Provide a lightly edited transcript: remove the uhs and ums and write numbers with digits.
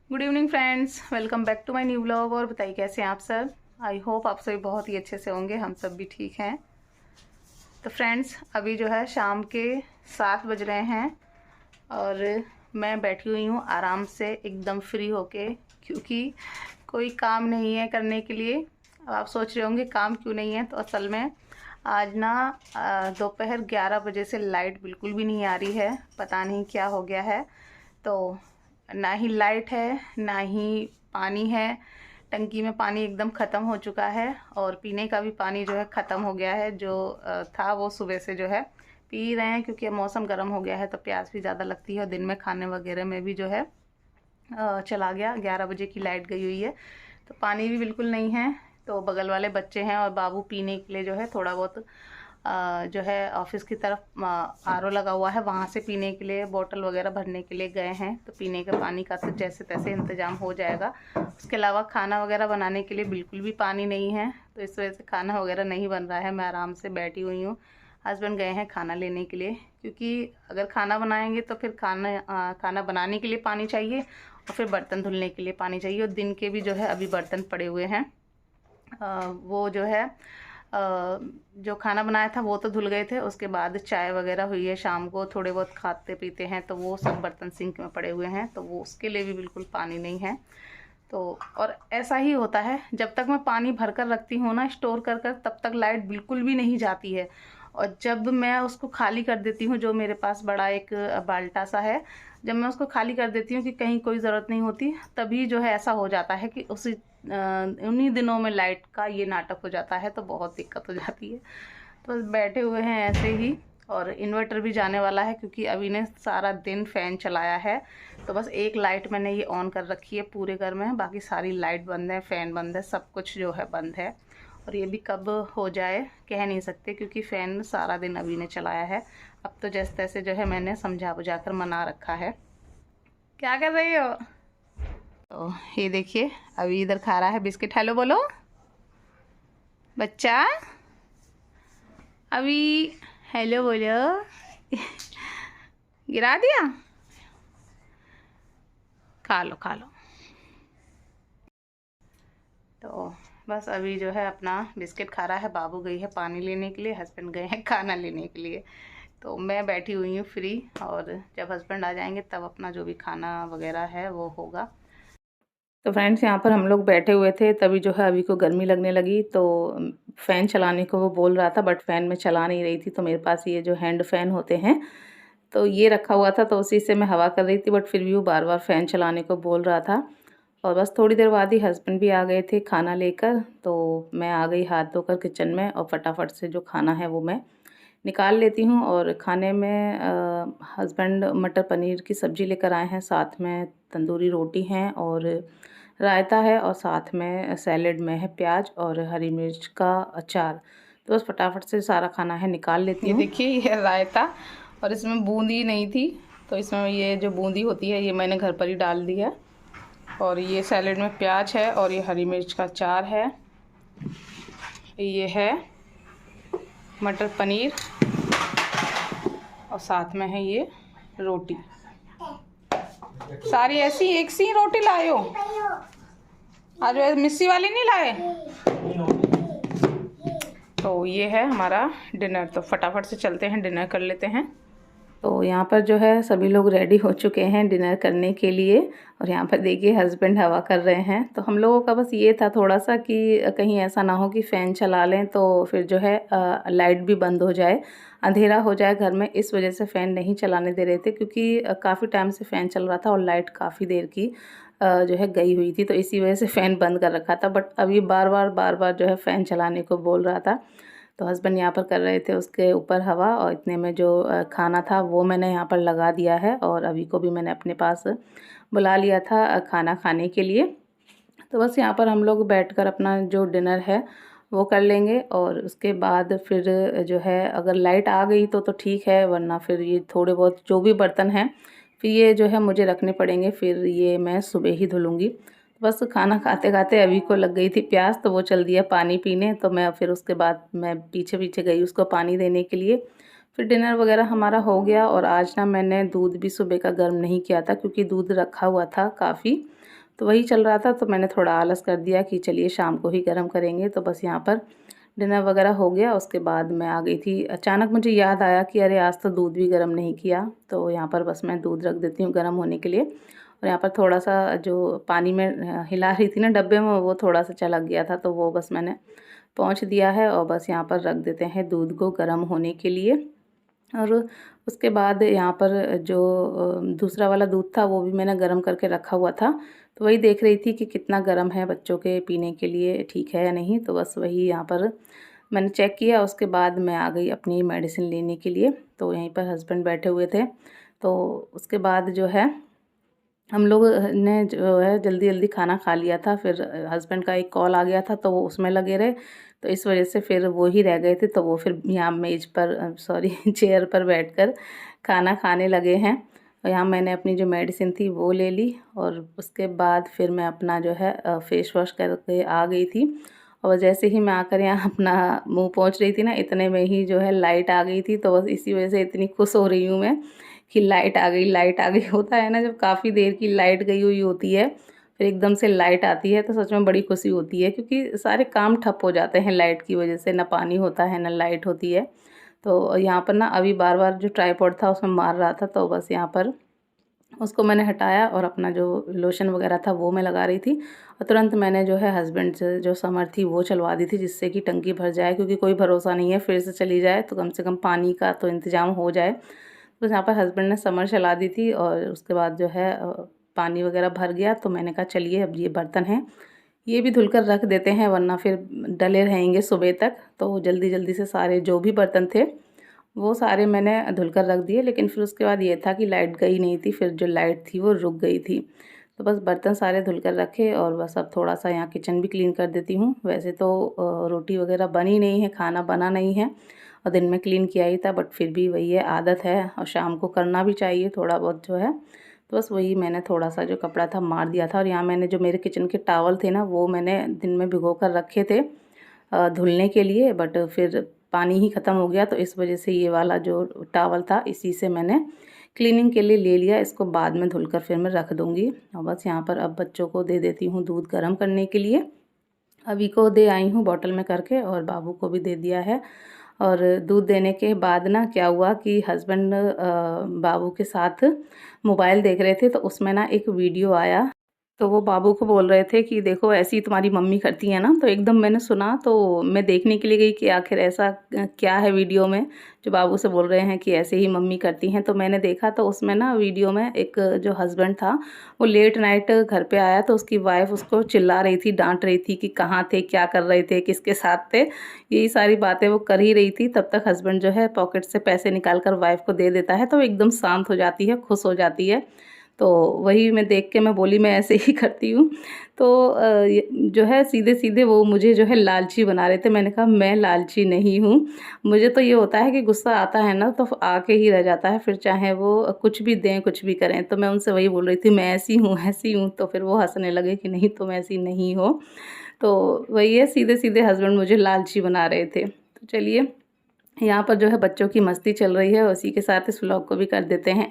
Good evening friends, welcome back to my new vlog. और बताइए कैसे हैं आप सब। आई होप आप सभी बहुत ही अच्छे से होंगे, हम सब भी ठीक हैं। तो फ्रेंड्स, अभी जो है शाम के 7 बज रहे हैं और मैं बैठी हुई हूँ आराम से एकदम फ्री होके, क्योंकि कोई काम नहीं है करने के लिए। अब आप सोच रहे होंगे काम क्यों नहीं है, तो असल में आज ना दोपहर 11 बजे से लाइट बिल्कुल भी नहीं आ रही है। पता नहीं क्या हो गया है। तो ना ही लाइट है ना ही पानी है। टंकी में पानी एकदम ख़त्म हो चुका है और पीने का भी पानी जो है ख़त्म हो गया है। जो था वो सुबह से जो है पी रहे हैं, क्योंकि अब मौसम गर्म हो गया है तो प्यास भी ज़्यादा लगती है। और दिन में खाने वगैरह में भी जो है चला गया, 11 बजे की लाइट गई हुई है तो पानी भी बिल्कुल नहीं है। तो बगल वाले बच्चे हैं और बाबू पीने के लिए जो है थोड़ा बहुत जो है ऑफिस की तरफ आरओ लगा हुआ है, वहाँ से पीने के लिए बोतल वगैरह भरने के लिए गए हैं। तो पीने का पानी का तो जैसे तैसे इंतज़ाम हो जाएगा। उसके अलावा खाना वगैरह बनाने के लिए बिल्कुल भी पानी नहीं है, तो इस वजह से खाना वगैरह नहीं बन रहा है। मैं आराम से बैठी हुई हूँ। हस्बैंड गए हैं खाना लेने के लिए, क्योंकि अगर खाना बनाएंगे तो फिर खाना बनाने के लिए पानी चाहिए और फिर बर्तन धुलने के लिए पानी चाहिए। और दिन के भी जो है अभी बर्तन पड़े हुए हैं। वो जो है जो खाना बनाया था वो तो धुल गए थे। उसके बाद चाय वगैरह हुई है, शाम को थोड़े बहुत खाते पीते हैं तो वो सब बर्तन सिंक में पड़े हुए हैं, तो वो उसके लिए भी बिल्कुल पानी नहीं है। तो और ऐसा ही होता है, जब तक मैं पानी भर कर रखती हूँ ना स्टोर कर कर, तब तक लाइट बिल्कुल भी नहीं जाती है। और जब मैं उसको खाली कर देती हूँ, जो मेरे पास बड़ा एक बाल्टा सा है, जब मैं उसको खाली कर देती हूँ कि कहीं कोई ज़रूरत नहीं होती, तभी जो है ऐसा हो जाता है कि उसी उन्हीं दिनों में लाइट का ये नाटक हो जाता है, तो बहुत दिक्कत हो जाती है। तो बस बैठे हुए हैं ऐसे ही। और इन्वर्टर भी जाने वाला है, क्योंकि अभी ने सारा दिन फ़ैन चलाया है। तो बस एक लाइट मैंने ये ऑन कर रखी है पूरे घर में, बाकी सारी लाइट बंद है, फ़ैन बंद है, सब कुछ जो है बंद है। और ये भी कब हो जाए कह नहीं सकते, क्योंकि फ़ैन सारा दिन अभी ने चलाया है। अब तो जैसे तैसे जो है मैंने समझा बुझा कर मना रखा है। क्या कर रही हो? तो ये देखिए, अभी इधर खा रहा है बिस्किट। हेलो बोलो बच्चा, अभी हेलो बोलो। गिरा दिया, खा लो खा लो। तो बस अभी जो है अपना बिस्किट खा रहा है। बाबू गई है पानी लेने के लिए, हस्बैंड गए हैं खाना लेने के लिए। तो मैं बैठी हुई हूँ फ्री, और जब हस्बैंड आ जाएंगे तब अपना जो भी खाना वगैरह है वो होगा। तो फ्रेंड्स, यहाँ पर हम लोग बैठे हुए थे, तभी जो है अभी को गर्मी लगने लगी। तो फ़ैन चलाने को वो बोल रहा था, बट फ़ैन में चला नहीं रही थी। तो मेरे पास ये जो हैंड फ़ैन होते हैं, तो ये रखा हुआ था, तो उसी से मैं हवा कर रही थी। बट फिर भी वो बार बार फ़ैन चलाने को बोल रहा था। और बस थोड़ी देर बाद ही हस्बैंड भी आ गए थे खाना लेकर। तो मैं आ गई हाथ धोकर किचन में, और फटाफट से जो खाना है वो मैं निकाल लेती हूँ। और खाने में हस्बैंड मटर पनीर की सब्ज़ी लेकर आए हैं, साथ में तंदूरी रोटी हैं और रायता है, और साथ में सैलेड में है प्याज और हरी मिर्च का अचार। तो बस फटाफट से सारा खाना है निकाल लेती हूँ। ये देखिए, ये रायता, और इसमें बूंदी नहीं थी, तो इसमें ये जो बूंदी होती है ये मैंने घर पर ही डाल दी है। और ये सैलेड में प्याज है, और ये हरी मिर्च का अचार है। ये है मटर पनीर, और साथ में है ये रोटी। सारी ऐसी एक सी रोटी लाए हो? आज मिस्सी वाली नहीं लाए? तो ये है हमारा डिनर। तो फटाफट से चलते हैं, डिनर कर लेते हैं। तो यहाँ पर जो है सभी लोग रेडी हो चुके हैं डिनर करने के लिए। और यहाँ पर देखिए हस्बैंड हवा कर रहे हैं। तो हम लोगों का बस ये था थोड़ा सा कि कहीं ऐसा ना हो कि फ़ैन चला लें तो फिर जो है लाइट भी बंद हो जाए, अंधेरा हो जाए घर में। इस वजह से फ़ैन नहीं चलाने दे रहे थे, क्योंकि काफ़ी टाइम से फ़ैन चल रहा था और लाइट काफ़ी देर की जो है गई हुई थी। तो इसी वजह से फ़ैन बंद कर रखा था। बट अभी बार बार जो है फ़ैन चलाने को बोल रहा था। तो हस्बैंड यहाँ पर कर रहे थे उसके ऊपर हवा, और इतने में जो खाना था वो मैंने यहाँ पर लगा दिया है। और अभी को भी मैंने अपने पास बुला लिया था खाना खाने के लिए। तो बस यहाँ पर हम लोग बैठकर अपना जो डिनर है वो कर लेंगे। और उसके बाद फिर जो है अगर लाइट आ गई तो ठीक है, वरना फिर ये थोड़े बहुत जो भी बर्तन हैं फिर ये जो है मुझे रखने पड़ेंगे, फिर ये मैं सुबह ही धुलूँगी। बस खाना खाते खाते अभी को लग गई थी प्यास, तो वो चल दिया पानी पीने। तो मैं फिर उसके बाद मैं पीछे पीछे गई उसको पानी देने के लिए। फिर डिनर वगैरह हमारा हो गया। और आज ना मैंने दूध भी सुबह का गर्म नहीं किया था क्योंकि दूध रखा हुआ था काफ़ी, तो वही चल रहा था, तो मैंने थोड़ा आलस कर दिया कि चलिए शाम को ही गर्म करेंगे। तो बस यहाँ पर डिनर वगैरह हो गया। उसके बाद मैं आ गई थी, अचानक मुझे याद आया कि अरे आज तो दूध भी गर्म नहीं किया, तो यहाँ पर बस मैं दूध रख देती हूँ गर्म होने के लिए। और यहाँ पर थोड़ा सा जो पानी में हिला रही थी ना डब्बे में, वो थोड़ा सा चलक गया था, तो वो बस मैंने पहुँच दिया है। और बस यहाँ पर रख देते हैं दूध को गर्म होने के लिए। और उसके बाद यहाँ पर जो दूसरा वाला दूध था वो भी मैंने गर्म करके रखा हुआ था, तो वही देख रही थी कि कितना गर्म है, बच्चों के पीने के लिए ठीक है या नहीं। तो बस वही यहाँ पर मैंने चेक किया। उसके बाद मैं आ गई अपनी मेडिसिन लेने के लिए, तो यहीं पर हस्बैंड बैठे हुए थे। तो उसके बाद जो है हम लोग ने जो है जल्दी जल्दी खाना खा लिया था। फिर हस्बैंड का एक कॉल आ गया था, तो वो उसमें लगे रहे, तो इस वजह से फिर वो ही रह गए थे। तो वो फिर यहाँ मेज़ पर सॉरी चेयर पर बैठकर खाना खाने लगे हैं। और यहाँ मैंने अपनी जो मेडिसिन थी वो ले ली। और उसके बाद फिर मैं अपना जो है फेस वॉश करके आ गई थी। और जैसे ही मैं आकर यहाँ अपना मुँह पहुँच रही थी ना, इतने में ही जो है लाइट आ गई थी। तो बस इसी वजह से इतनी खुश हो रही हूँ मैं कि लाइट आ गई, लाइट आ गई। होता है ना जब काफ़ी देर की लाइट गई हुई होती है, फिर एकदम से लाइट आती है, तो सच में बड़ी खुशी होती है, क्योंकि सारे काम ठप हो जाते हैं लाइट की वजह से, ना पानी होता है ना लाइट होती है। तो यहाँ पर ना अभी बार बार जो ट्राईपॉड था उसमें मार रहा था, तो बस यहाँ पर उसको मैंने हटाया और अपना जो लोशन वगैरह था वो मैं लगा रही थी। और तुरंत मैंने जो है हस्बैंड से जो समर थी वो चलवा दी थी, जिससे कि टंकी भर जाए, क्योंकि कोई भरोसा नहीं है फिर से चली जाए, तो कम से कम पानी का तो इंतज़ाम हो जाए। बस यहाँ पर हस्बैंड ने समर चला दी थी। और उसके बाद जो है पानी वगैरह भर गया, तो मैंने कहा चलिए अब ये बर्तन हैं ये भी धुलकर रख देते हैं, वरना फिर डले रहेंगे सुबह तक। तो जल्दी जल्दी से सारे जो भी बर्तन थे वो सारे मैंने धुलकर रख दिए। लेकिन फिर उसके बाद ये था कि लाइट गई नहीं थी, फिर जो लाइट थी वो रुक गई थी। तो बस बर्तन सारे धुलकर रखे, और बस अब थोड़ा सा यहाँ किचन भी क्लीन कर देती हूँ। वैसे तो रोटी वगैरह बनी नहीं है, खाना बना नहीं है, और दिन में क्लीन किया ही था, बट फिर भी वही है, आदत है, और शाम को करना भी चाहिए थोड़ा बहुत जो है। तो बस वही मैंने थोड़ा सा जो कपड़ा था मार दिया था। और यहाँ मैंने जो मेरे किचन के टावल थे ना, वो मैंने दिन में भिगो कर रखे थे धुलने के लिए, बट फिर पानी ही ख़त्म हो गया, तो इस वजह से ये वाला जो टावल था इसी से मैंने क्लीनिंग के लिए ले लिया। इसको बाद में धुलकर फिर मैं रख दूँगी। और बस यहाँ पर अब बच्चों को दे देती हूँ दूध गर्म करने के लिए। अभी को दे आई हूँ बॉटल में करके, और बाबू को भी दे दिया है। और दूध देने के बाद ना क्या हुआ कि हस्बैंड बाबू के साथ मोबाइल देख रहे थे, तो उसमें ना एक वीडियो आया, तो वो बाबू को बोल रहे थे कि देखो ऐसी तुम्हारी मम्मी करती है ना। तो एकदम मैंने सुना, तो मैं देखने के लिए गई कि आखिर ऐसा क्या है वीडियो में जो बाबू से बोल रहे हैं कि ऐसे ही मम्मी करती हैं। तो मैंने देखा, तो उसमें ना वीडियो में एक जो हस्बैंड था वो लेट नाइट घर पे आया, तो उसकी वाइफ उसको चिल्ला रही थी, डांट रही थी कि कहाँ थे, क्या कर रहे थे, किसके साथ थे, यही सारी बातें वो कर ही रही थी। तब तक हस्बैंड जो है पॉकेट से पैसे निकाल कर वाइफ को दे देता है, तो एकदम शांत हो जाती है, खुश हो जाती है। तो वही मैं देख के मैं बोली मैं ऐसे ही करती हूँ। तो जो है सीधे सीधे वो मुझे जो है लालची बना रहे थे। मैंने कहा मैं लालची नहीं हूँ, मुझे तो ये होता है कि गुस्सा आता है ना तो आके ही रह जाता है, फिर चाहे वो कुछ भी दें कुछ भी करें। तो मैं उनसे वही बोल रही थी मैं ऐसी हूँ ऐसी हूँ, तो फिर वो हंसने लगे कि नहीं तुम ऐसी नहीं हो। तो वही है, सीधे सीधे हस्बैंड मुझे लालची बना रहे थे। तो चलिए यहाँ पर जो है बच्चों की मस्ती चल रही है, उसी के साथ इस व्लॉग को भी कर देते हैं।